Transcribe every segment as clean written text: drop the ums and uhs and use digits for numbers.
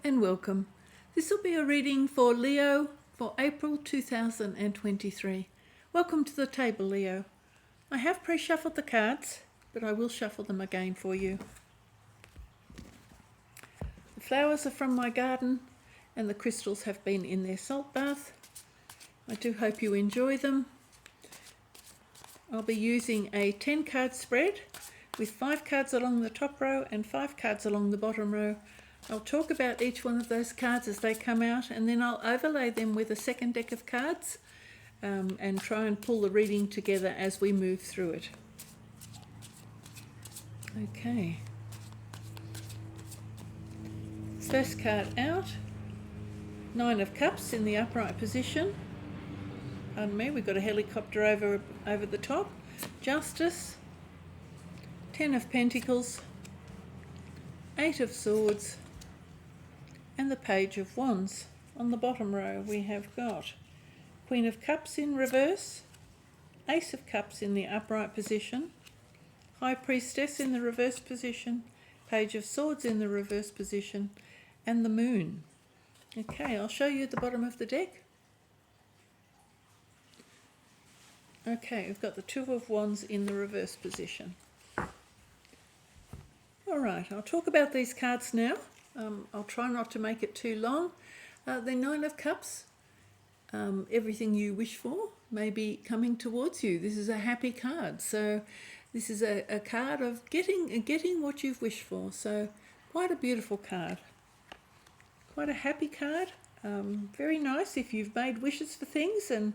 and welcome. This will be a reading for Leo for April 2023. Welcome to the table, Leo. I have pre-shuffled the cards, but I will shuffle them again for you. The flowers are from my garden and the crystals have been in their salt bath. I do hope you enjoy them. I'll be using a 10 card spread with 5 cards along the top row and 5 cards along the bottom row. I'll talk about each one of those cards as they come out, and then I'll overlay them with a second deck of cards and try and pull the reading together as we move through it. Okay. First card out, 9 of Cups in the upright position. Pardon me, we've got a helicopter over the top. Justice, 10 of Pentacles, 8 of Swords, and the Page of Wands. On the bottom row we have got Queen of Cups in reverse, Ace of Cups in the upright position, High Priestess in the reverse position, Page of Swords in the reverse position, and the Moon. Okay, I'll show you the bottom of the deck. Okay, we've got the Two of Wands in the reverse position. Alright, I'll talk about these cards now. I'll try not to make it too long. The 9 of Cups, everything you wish for may be coming towards you. This is a happy card. So this is a card of getting what you've wished for. So quite a beautiful card. Quite a happy card. Very nice if you've made wishes for things and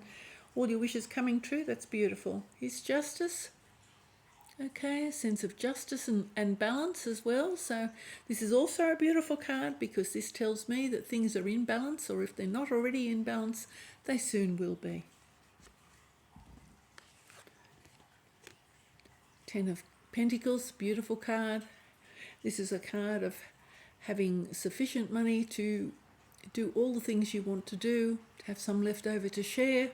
all your wishes coming true. That's beautiful. Here's Justice. Okay, a sense of justice and balance as well. So this is also a beautiful card because this tells me that things are in balance, or if they're not already in balance, they soon will be. 10 of Pentacles, beautiful card. This is a card of having sufficient money to do all the things you want to do, to have some left over to share.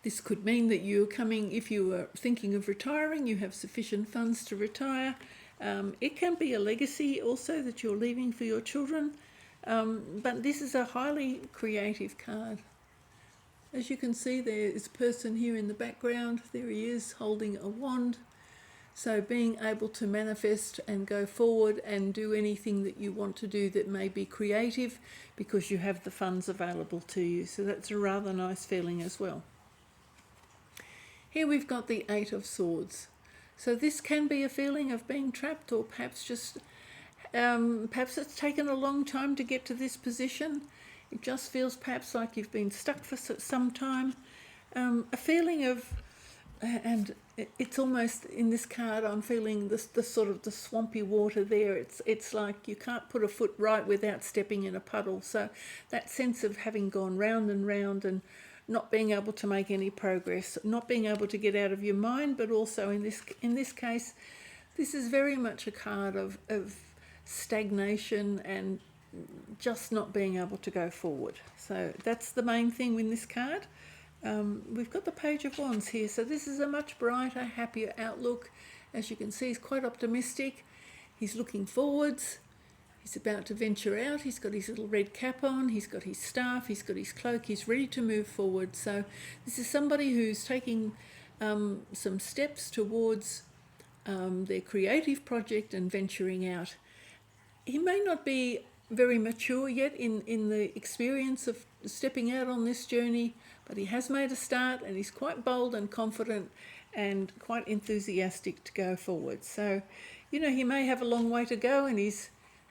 This could mean that you're coming, if you are thinking of retiring, you have sufficient funds to retire. It can be a legacy also that you're leaving for your children, but this is a highly creative card. As you can see, there is a person here in the background. There he is holding a wand. So being able to manifest and go forward and do anything that you want to do that may be creative because you have the funds available to you. So that's a rather nice feeling as well. Here we've got the 8 of Swords. So this can be a feeling of being trapped, or perhaps just, perhaps it's taken a long time to get to this position. It just feels perhaps like you've been stuck for some time. A feeling of, and it's almost in this card, I'm feeling the sort of the swampy water there. It's like you can't put a foot right without stepping in a puddle. So that sense of having gone round and round and not being able to make any progress, not being able to get out of your mind, but also in this case, this is very much a card of stagnation and just not being able to go forward. So that's the main thing with this card. We've got the Page of Wands here, so this is a much brighter, happier outlook. As you can see, he's quite optimistic. He's looking forwards. He's about to venture out. He's got his little red cap on. He's got his staff. He's got his cloak. He's ready to move forward. So this is somebody who's taking some steps towards their creative project and venturing out. He may not be very mature yet in the experience of stepping out on this journey, but he has made a start and he's quite bold and confident and quite enthusiastic to go forward. So, you know, he may have a long way to go and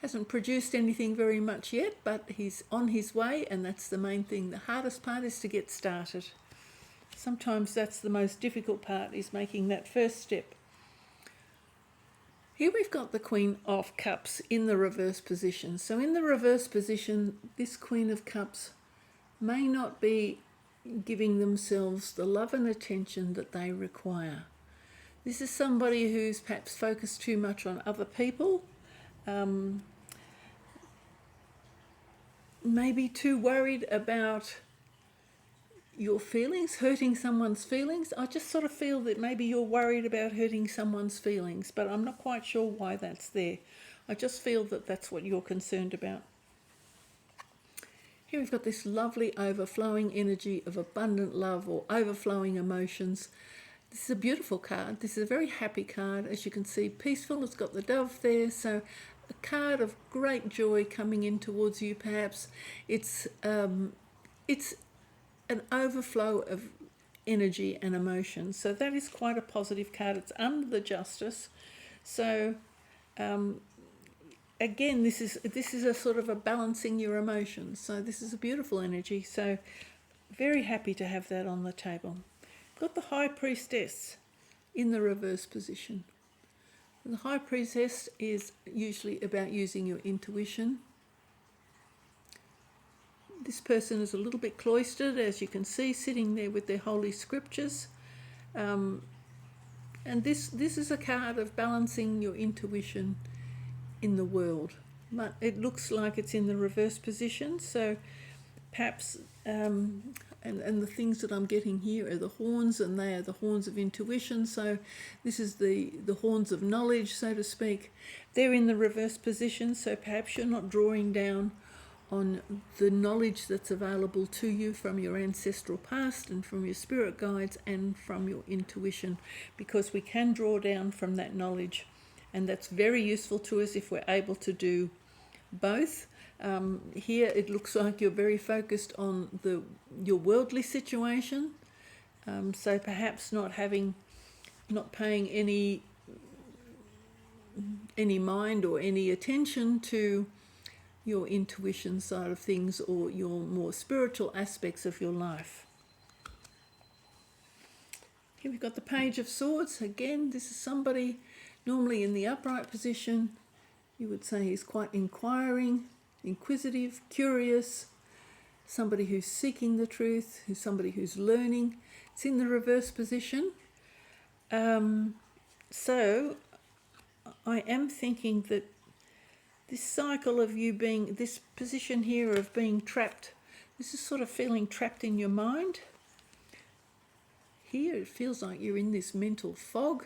hasn't produced anything very much yet, but he's on his way, and that's the main thing. The hardest part is to get started. Sometimes that's the most difficult part, is making that first step. Here we've got the Queen of Cups in the reverse position. So in the reverse position, this Queen of Cups may not be giving themselves the love and attention that they require. This is somebody who's perhaps focused too much on other people, maybe too worried about your feelings, hurting someone's feelings. I just sort of feel that maybe you're worried about hurting someone's feelings, but I'm not quite sure why that's there. I just feel that that's what you're concerned about. Here we've got this lovely overflowing energy of abundant love or overflowing emotions. This is a beautiful card. This is a very happy card. As you can see, peaceful. It's got the dove there. So a card of great joy coming in towards you, perhaps. It's an overflow of energy and emotion. So that is quite a positive card. It's under the Justice. So again, this is a sort of a balancing your emotions. So this is a beautiful energy. So very happy to have that on the table. Got the High Priestess in the reverse position. The High Priestess is usually about using your intuition. This person is a little bit cloistered, as you can see, sitting there with their holy scriptures. And this is a card of balancing your intuition in the world. But it looks like it's in the reverse position, so perhaps and the things that I'm getting here are the horns, and they are the horns of intuition. So this is the horns of knowledge, so to speak. They're in the reverse position, so perhaps you're not drawing down on the knowledge that's available to you from your ancestral past and from your spirit guides and from your intuition, because we can draw down from that knowledge, and that's very useful to us if we're able to do both. Here it looks like you're very focused on your worldly situation, so perhaps not paying any mind or any attention to your intuition side of things or your more spiritual aspects of your life. Here we've got the Page of Swords. Again, this is somebody normally in the upright position. You would say he's quite inquiring, inquisitive, curious, somebody who's seeking the truth, who's somebody who's learning. It's in the reverse position. So I am thinking that this cycle of you being, this position here of being trapped, this is sort of feeling trapped in your mind. Here it feels like you're in this mental fog.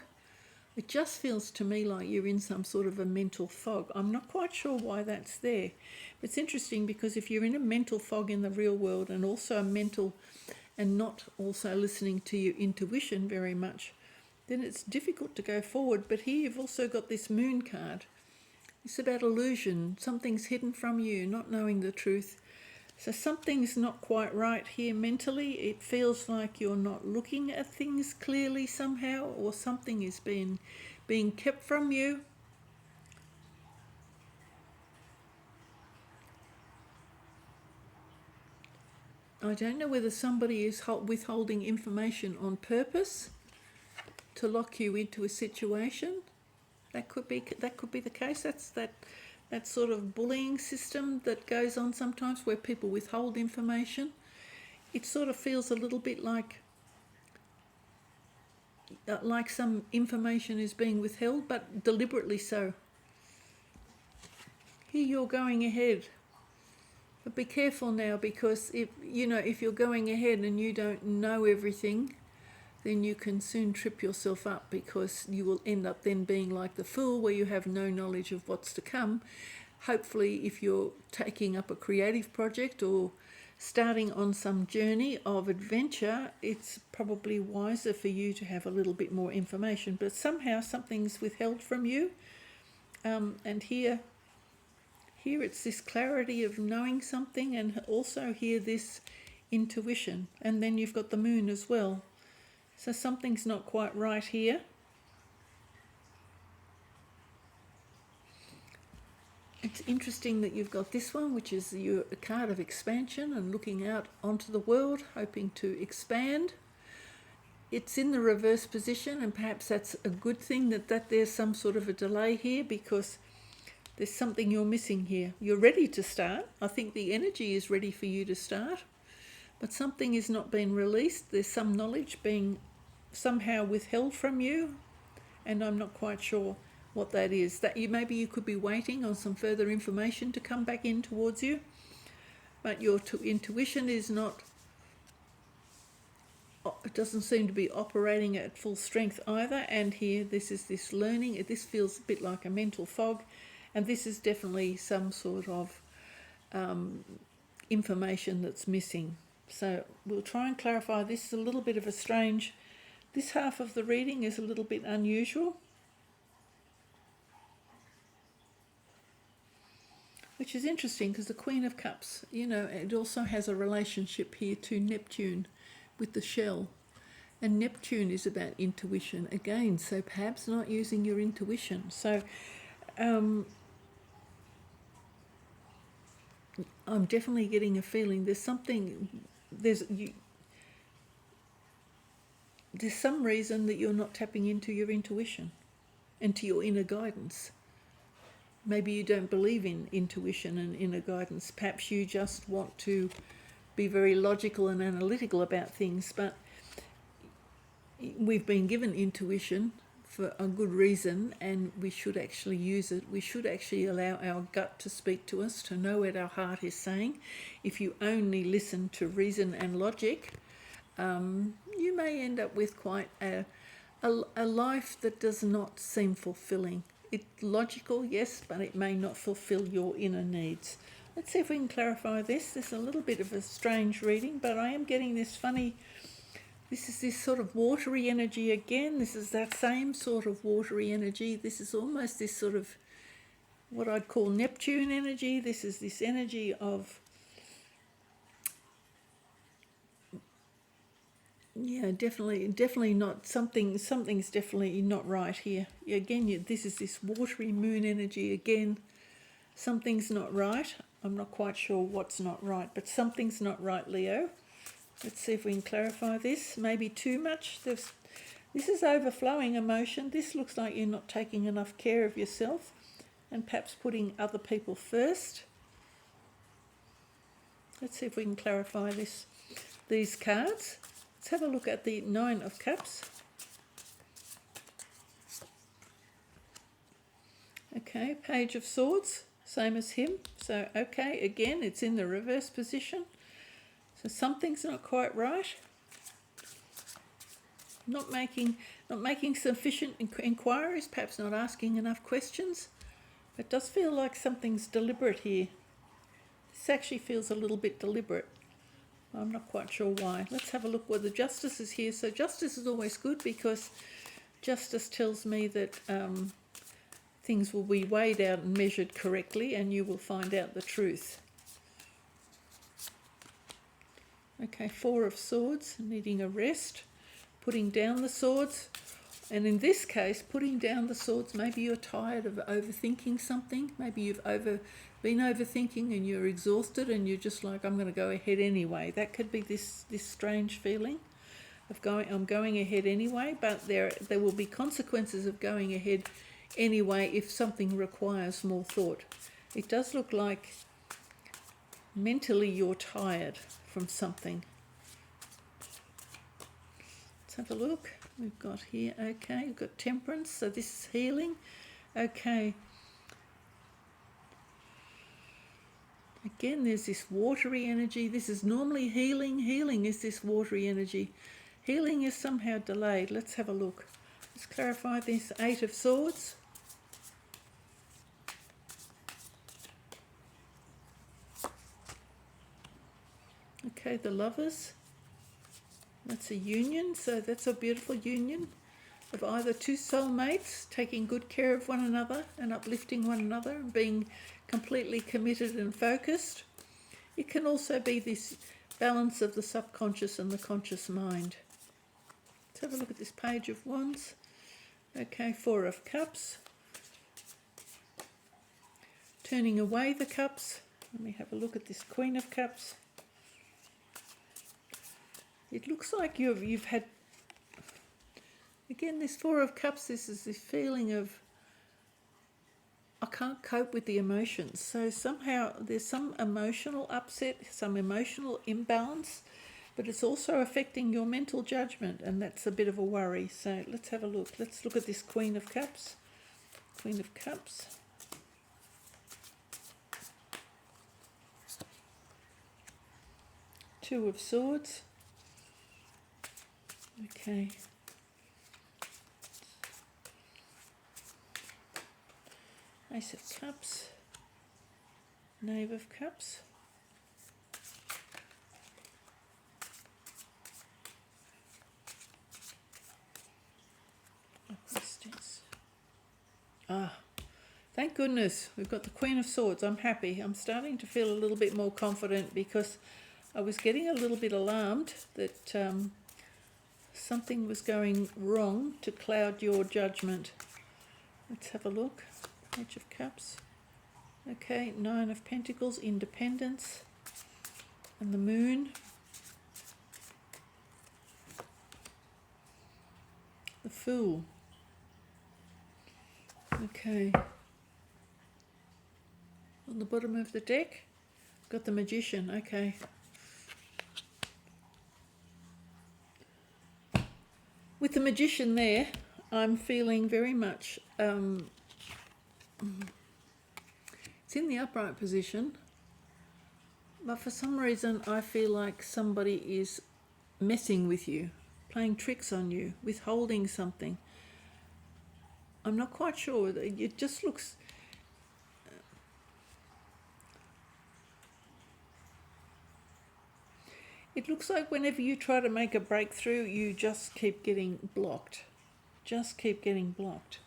It just feels to me like you're in some sort of a mental fog. I'm not quite sure why that's there. But it's interesting because if you're in a mental fog in the real world and also a mental and not also listening to your intuition very much, then it's difficult to go forward. But here you've also got this Moon card. It's about illusion. Something's hidden from you, not knowing the truth. So something's not quite right here mentally. It feels like you're not looking at things clearly somehow, or something is being kept from you. I don't know whether somebody is withholding information on purpose to lock you into a situation. That could be the case. That's that sort of bullying system that goes on sometimes where people withhold information. It sort of feels a little bit like some information is being withheld, but deliberately so. Here you're going ahead. But be careful now, because if you're going ahead and you don't know everything, then you can soon trip yourself up, because you will end up then being like the fool, where you have no knowledge of what's to come. Hopefully, if you're taking up a creative project or starting on some journey of adventure, it's probably wiser for you to have a little bit more information. But somehow something's withheld from you. And here it's this clarity of knowing something, and also here this intuition. And then you've got the Moon as well. So something's not quite right here. It's interesting that you've got this one, which is a card of expansion and looking out onto the world, hoping to expand. It's in the reverse position, and perhaps that's a good thing that there's some sort of a delay here, because there's something you're missing here. You're ready to start. I think the energy is ready for you to start, but something is not being released. There's some knowledge being somehow withheld from you, and I'm not quite sure what that is. That maybe you could be waiting on some further information to come back in towards you, but your intuition is not, it doesn't seem to be operating at full strength either. And here this is this learning. This feels a bit like a mental fog, And this is definitely some sort of information that's missing. So we'll try and clarify. This is a little bit of a strange, this half of the reading is a little bit unusual, which is interesting because the Queen of Cups, you know, it also has a relationship here to Neptune with the shell. And Neptune is about intuition again, so perhaps not using your intuition. So I'm definitely getting a feeling there's something, there's some reason that you're not tapping into your intuition and to your inner guidance. Maybe you don't believe in intuition and inner guidance. Perhaps you just want to be very logical and analytical about things, but we've been given intuition for a good reason, and we should actually use it. We should actually allow our gut to speak to us, to know what our heart is saying. If you only listen to reason and logic, you may end up with quite a life that does not seem fulfilling. It's logical, yes, but it may not fulfill your inner needs. Let's see if we can clarify this. This is a little bit of a strange reading, but I am getting this funny, this is this sort of watery energy again. This is that same sort of watery energy. This is almost this sort of what I'd call Neptune energy. This is this energy of, yeah, definitely not something's definitely not right here. Again, this is this watery moon energy again. Something's not right. I'm not quite sure what's not right, but something's not right, Leo. Let's see if we can clarify this. Maybe too much. This is overflowing emotion. This looks like you're not taking enough care of yourself and perhaps putting other people first. Let's see if we can clarify these cards. Let's have a look at the Nine of Cups. Okay, Page of Swords, same as him. So, okay, again, it's in the reverse position. So something's not quite right. Not making sufficient inquiries, perhaps not asking enough questions. It does feel like something's deliberate here. This actually feels a little bit deliberate. I'm not quite sure why. Let's have a look whether Justice is here. So Justice is always good because Justice tells me that things will be weighed out and measured correctly, and you will find out the truth. Okay, Four of Swords, needing a rest, putting down the swords. And in this case, putting down the swords, maybe you're tired of overthinking something. Maybe you've been overthinking and you're exhausted and you're just like, I'm going to go ahead anyway. That could be this strange feeling of I'm going ahead anyway, but there will be consequences of going ahead anyway if something requires more thought. It does look like mentally you're tired from something. Let's have a look. We've got here, okay, we've got Temperance, so this is healing. Okay. Again, there's this watery energy. This is normally healing. Healing is this watery energy. Healing is somehow delayed. Let's have a look. Let's clarify this. Eight of Swords. Okay, the Lovers. That's a union, so that's a beautiful union of either two soulmates taking good care of one another and uplifting one another and being completely committed and focused. It can also be this balance of the subconscious and the conscious mind. Let's have a look at this Page of Wands. Okay, Four of Cups. Turning away the cups. Let me have a look at this Queen of Cups. It looks like you've had, again, this Four of Cups, this is this feeling of, I can't cope with the emotions. So somehow there's some emotional upset, some emotional imbalance, but it's also affecting your mental judgment, and that's a bit of a worry. So let's have a look. Let's look at this Queen of Cups. Queen of Cups. Two of Swords. Okay. Ace of Cups, Knave of Cups, thank goodness we've got the Queen of Swords. I'm happy. I'm starting to feel a little bit more confident because I was getting a little bit alarmed that something was going wrong to cloud your judgment. Let's have a look. Page of Cups. Okay, Nine of Pentacles, Independence, and the Moon. The Fool. Okay. On the bottom of the deck, got the Magician. Okay. With the Magician there, I'm feeling very much, it's in the upright position, but for some reason I feel like somebody is messing with you, playing tricks on you, withholding something. I'm not quite sure. It just looks... It looks like whenever you try to make a breakthrough, you just keep getting blocked. Just keep getting blocked.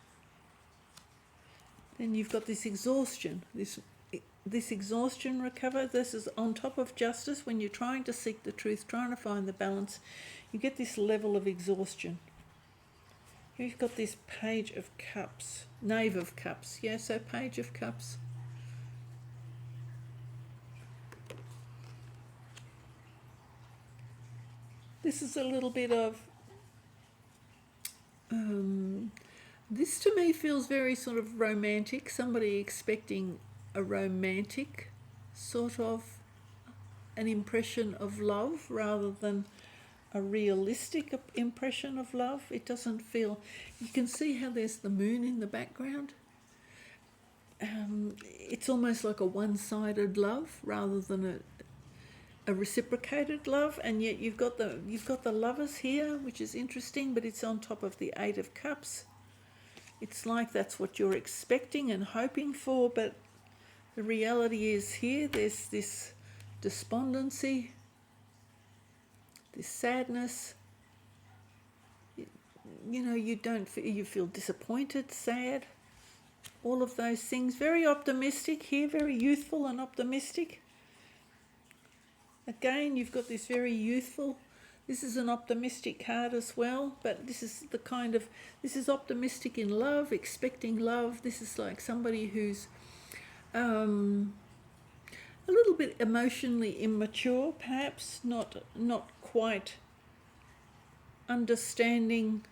Then you've got this exhaustion. This exhaustion recover. This is on top of justice. When you're trying to seek the truth, trying to find the balance, you get this level of exhaustion. Here you've got this Page of Cups. Knave of Cups. Yeah, so Page of Cups. This is a little bit of... this to me feels very sort of romantic. Somebody expecting a romantic sort of an impression of love rather than a realistic impression of love. It doesn't feel... You can see how there's the moon in the background. It's almost like a one-sided love rather than a reciprocated love, and yet you've got the lovers here, which is interesting, but it's on top of the Eight of Cups. It's like that's what you're expecting and hoping for, but the reality is here there's this despondency, this sadness. You know, you feel disappointed, sad, all of those things. Very optimistic here, very youthful and optimistic. Again, you've got this very youthful, this is an optimistic card as well, but this is the kind of, this is optimistic in love, expecting love. This is like somebody who's a little bit emotionally immature, perhaps, not quite understanding.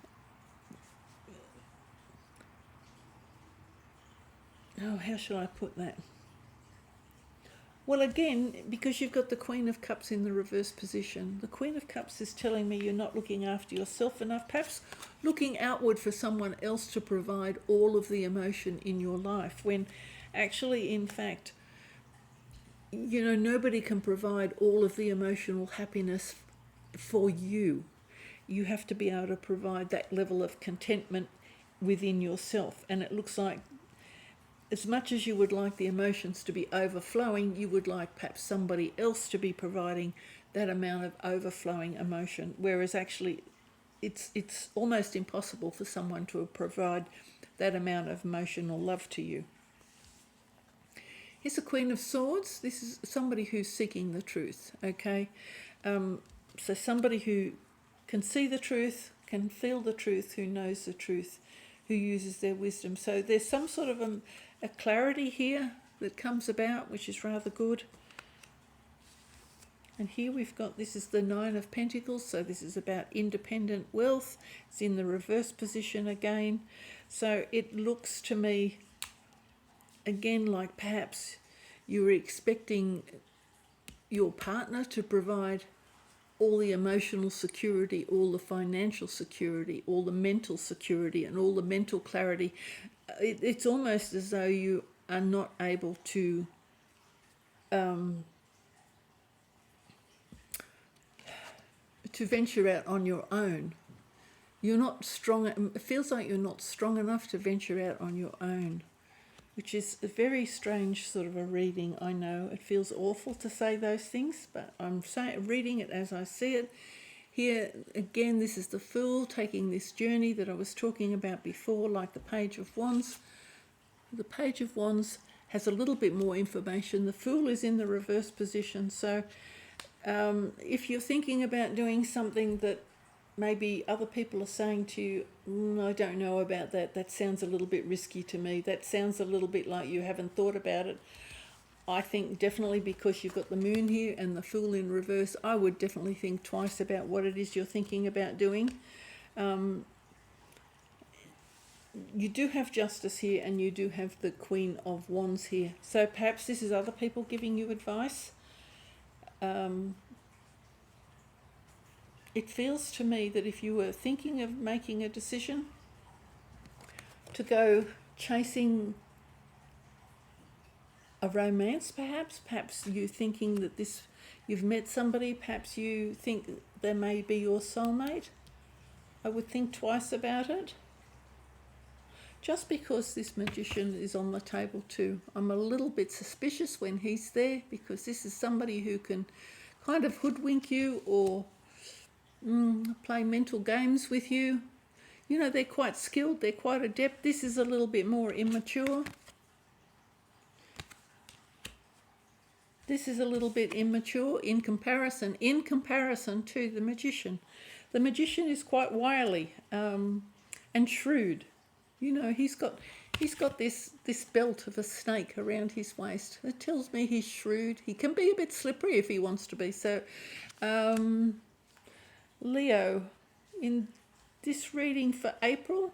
Oh, how shall I put that? Well, again, because you've got the Queen of Cups in the reverse position, the Queen of Cups is telling me you're not looking after yourself enough, perhaps looking outward for someone else to provide all of the emotion in your life, when actually, in fact, you know, nobody can provide all of the emotional happiness for you. You have to be able to provide that level of contentment within yourself, and it looks like as much as you would like the emotions to be overflowing, you would like perhaps somebody else to be providing that amount of overflowing emotion, whereas actually it's almost impossible for someone to provide that amount of emotional love to you. Here's the Queen of Swords. This is somebody who's seeking the truth, okay? So somebody who can see the truth, can feel the truth, who knows the truth, who uses their wisdom. So there's some sort of a clarity here that comes about, which is rather good. And here we've got, this is the Nine of Pentacles, so this is about independent wealth. It's in the reverse position again. So it looks to me, again, like perhaps you were expecting your partner to provide all the emotional security, all the financial security, all the mental security, and all the mental clarity. It's almost as though you are not able to venture out on your own. You're not strong. It feels like you're not strong enough to venture out on your own. which is a very strange sort of a reading. I know it feels awful to say those things, but I'm reading it as I see it. Here again, this is the Fool taking this journey that I was talking about before, like the Page of Wands. The Page of Wands has a little bit more information. The Fool is in the reverse position, so if you're thinking about doing something that maybe other people are saying to you, I don't know about that, that sounds a little bit risky to me, that sounds a little bit like you haven't thought about it. I think definitely because you've got the Moon here and the Fool in reverse, I would definitely think twice about what it is you're thinking about doing. You do have Justice here and you do have the Queen of Wands here. So perhaps this is other people giving you advice. It feels to me that if you were thinking of making a decision to go chasing a romance, perhaps you thinking that you've met somebody, perhaps you think they may be your soulmate, I would think twice about it. Just because this Magician is on the table too, I'm a little bit suspicious when he's there, because this is somebody who can kind of hoodwink you or play mental games with you. You know, they're quite skilled, they're quite adept. This is a little bit more immature. This is a little bit immature in comparison to the Magician. The Magician is quite wily and shrewd. You know, he's got this belt of a snake around his waist. It tells me he's shrewd. He can be a bit slippery if he wants to be. So, Leo, in this reading for April,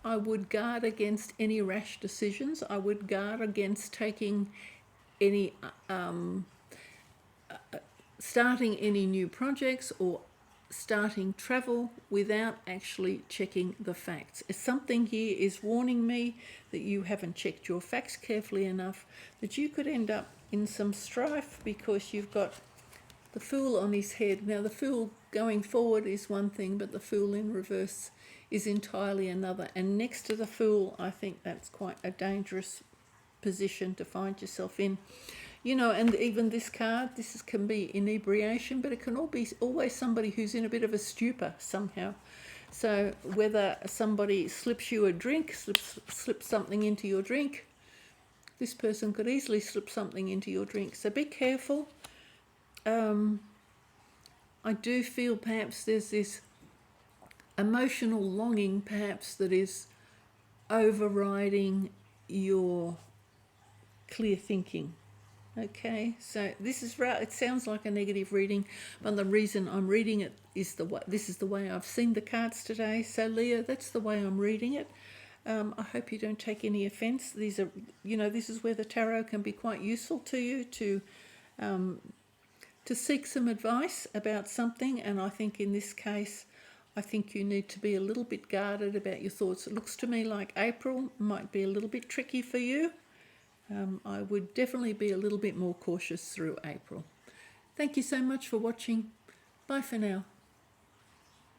I would guard against any rash decisions. I would guard against taking any starting any new projects or starting travel without actually checking the facts. Something here is warning me that you haven't checked your facts carefully enough, that you could end up in some strife because you've got the Fool on his head. Now the Fool going forward is one thing, but the Fool in reverse is entirely another. And next to the Fool, I think that's quite a dangerous position to find yourself in. You know, and even this card, can be inebriation, but it can always somebody who's in a bit of a stupor somehow. So whether somebody slips you a drink, slips something into your drink, this person could easily slip something into your drink. So be careful. I do feel perhaps there's this emotional longing perhaps that is overriding your clear thinking. Okay, so this is right. It sounds like a negative reading, but the reason I'm reading it is this is the way I've seen the cards today. So Leo, that's the way I'm reading it. I hope you don't take any offence. These are, you know, this is where the tarot can be quite useful to you to seek some advice about something. And I think in this case, I think you need to be a little bit guarded about your thoughts. It looks to me like April might be a little bit tricky for you. I would definitely be a little bit more cautious through April. Thank you so much for watching. Bye for now.